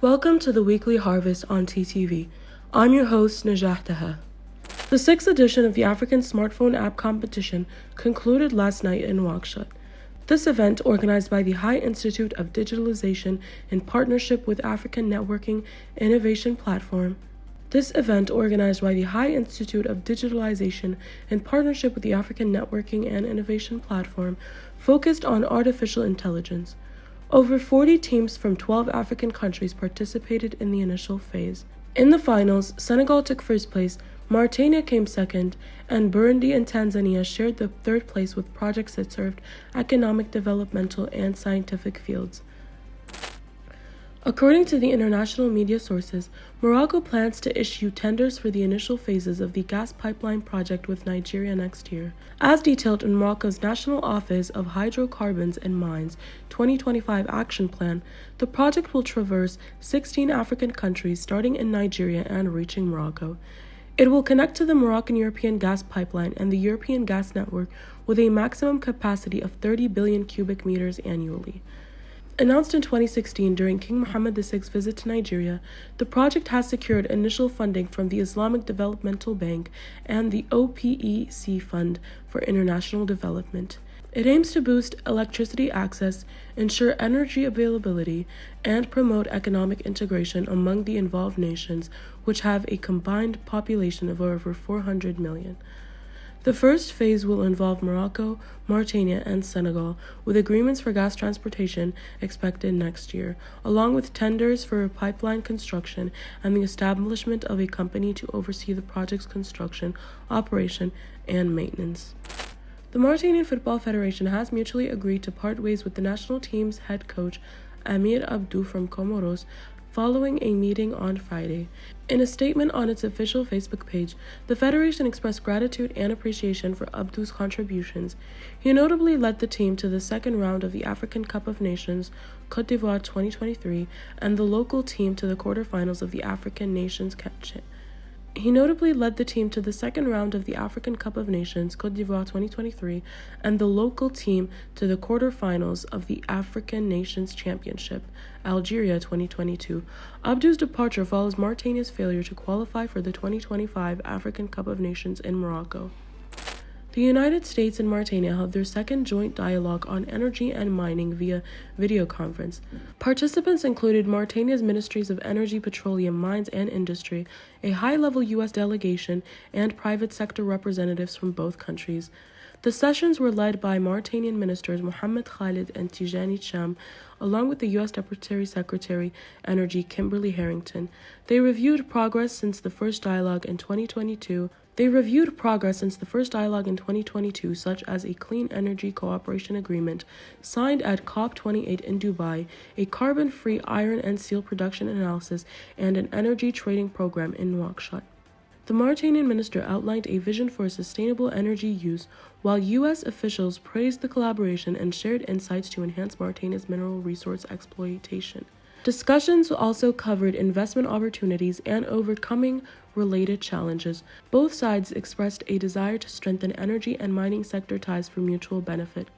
Welcome to the Weekly Harvest on TTV. I'm your host, Najah Taha. The 6th edition of the African Smartphone App Competition concluded last night in Nouakchott. This event, organized by the High Institute of Digitalization in partnership with African Networking Innovation Platform, focused on artificial intelligence. Over 40 teams from 12 African countries participated in the initial phase. In the finals, Senegal took first place, Mauritania came second, and Burundi and Tanzania shared the third place with projects that served economic, developmental, and scientific fields. According to the international media sources, Morocco plans to issue tenders for the initial phases of the gas pipeline project with Nigeria next year. As detailed in Morocco's National Office of Hydrocarbons and Mines 2025 Action Plan, the project will traverse 16 African countries starting in Nigeria and reaching Morocco. It will connect to the Moroccan-European gas pipeline and the European gas network with a maximum capacity of 30 billion cubic meters annually. Announced in 2016 during King Mohammed VI's visit to Nigeria, the project has secured initial funding from the Islamic Developmental Bank and the OPEC Fund for International Development. It aims to boost electricity access, ensure energy availability, and promote economic integration among the involved nations, which have a combined population of over 400 million. The first phase will involve Morocco, Mauritania, and Senegal, with agreements for gas transportation expected next year, along with tenders for pipeline construction and the establishment of a company to oversee the project's construction, operation, and maintenance. The Mauritanian Football Federation has mutually agreed to part ways with the national team's head coach, Amir Abdou from Comoros, following a meeting on Friday. In a statement on its official Facebook page, the Federation expressed gratitude and appreciation for Abdou's contributions. He notably led the team to the second round of the African Cup of Nations, Côte d'Ivoire 2023, and the local team to the quarterfinals of the African Nations He notably led the team to the second round of the African Cup of Nations, Côte d'Ivoire 2023, and the local team to the quarterfinals of the African Nations Championship, Algeria 2022. Abdou's departure follows Mauritania's failure to qualify for the 2025 African Cup of Nations in Morocco. The United States and Mauritania held their second joint dialogue on energy and mining via video conference. Participants included Mauritania's Ministries of Energy, Petroleum, Mines, and Industry, a high-level U.S. delegation, and private sector representatives from both countries. The sessions were led by Mauritanian ministers Mohamed Khalid and Tijani Cham, along with the U.S. Deputy Secretary Energy Kimberly Harrington. They reviewed progress since the first dialogue in 2022, such as a clean energy cooperation agreement signed at COP28 in Dubai, a carbon-free iron and steel production analysis, and an energy trading program in Nouakchott. The Mauritanian minister outlined a vision for sustainable energy use, while U.S. officials praised the collaboration and shared insights to enhance Mauritania's mineral resource exploitation. Discussions also covered investment opportunities and overcoming related challenges. Both sides expressed a desire to strengthen energy and mining sector ties for mutual benefit.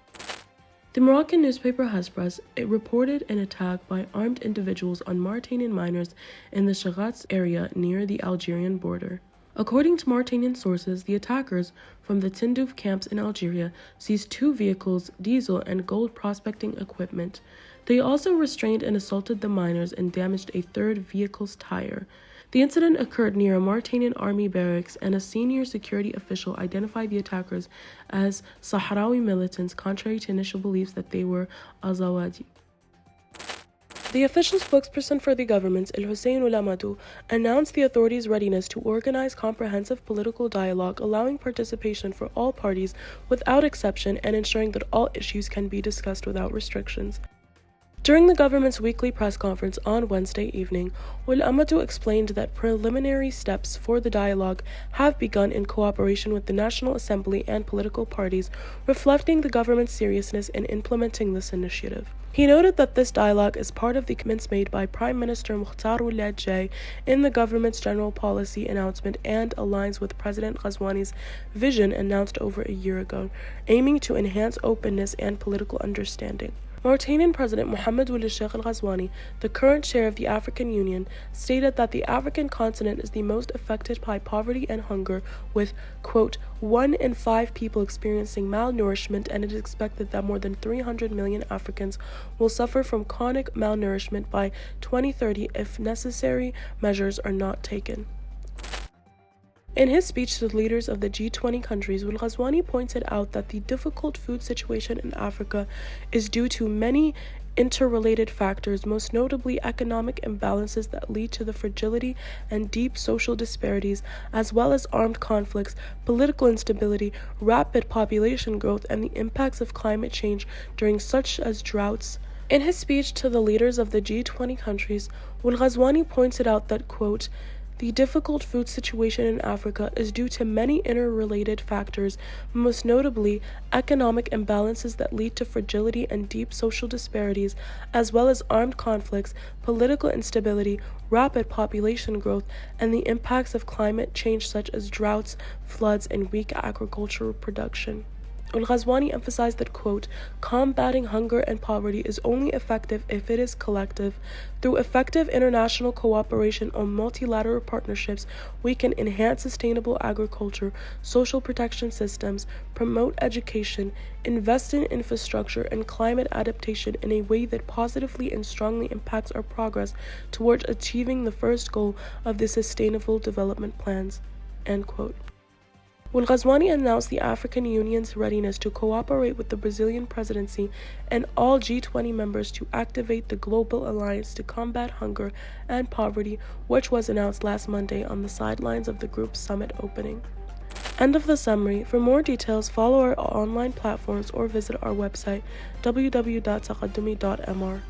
The Moroccan newspaper Hasbras reported an attack by armed individuals on Mauritanian miners in the Chagats area near the Algerian border. According to Mauritanian sources, the attackers from the Tindouf camps in Algeria seized 2 vehicles, diesel, and gold prospecting equipment. They also restrained and assaulted the miners and damaged a third vehicle's tire. The incident occurred near a Mauritanian army barracks, and a senior security official identified the attackers as Sahrawi militants, contrary to initial beliefs that they were Azawadi. The official spokesperson for the government, El-Hussein Amadou, announced the authorities' readiness to organize comprehensive political dialogue, allowing participation for all parties without exception and ensuring that all issues can be discussed without restrictions. During the government's weekly press conference on Wednesday evening, Amadou explained that preliminary steps for the dialogue have begun in cooperation with the National Assembly and political parties, reflecting the government's seriousness in implementing this initiative. He noted that this dialogue is part of the commitments made by Prime Minister Mukhtar Ould Jay in the government's general policy announcement and aligns with President Ghazouani's vision announced over a year ago, aiming to enhance openness and political understanding. Mauritanian President Mohamed Ould Sheikh Al Ghazouani, the current chair of the African Union, stated that the African continent is the most affected by poverty and hunger, with, quote, 1 in 5 people experiencing malnourishment, and it is expected that more than 300 million Africans will suffer from chronic malnourishment by 2030 if necessary measures are not taken. In his speech to the leaders of the G20 countries, Ould Ghazouani pointed out that the difficult food situation in Africa is due to many interrelated factors, most notably economic imbalances that lead to the fragility and deep social disparities, as well as armed conflicts, political instability, rapid population growth, and the impacts of climate change during such as droughts. In his speech to the leaders of the G20 countries, Ould Ghazouani pointed out that, quote, the difficult food situation in Africa is due to many interrelated factors, most notably economic imbalances that lead to fragility and deep social disparities, as well as armed conflicts, political instability, rapid population growth, and the impacts of climate change such as droughts, floods, and weak agricultural production. Ould Ghazouani emphasized that, quote, combating hunger and poverty is only effective if it is collective. Through effective international cooperation on multilateral partnerships, we can enhance sustainable agriculture, social protection systems, promote education, invest in infrastructure and climate adaptation in a way that positively and strongly impacts our progress towards achieving the first goal of the Sustainable Development Plans, end quote. Ould Ghazouani announced the African Union's readiness to cooperate with the Brazilian presidency and all G20 members to activate the Global Alliance to Combat Hunger and Poverty, which was announced last Monday on the sidelines of the group's summit opening. End of the summary. For more details, follow our online platforms or visit our website www.taqaddumi.mr.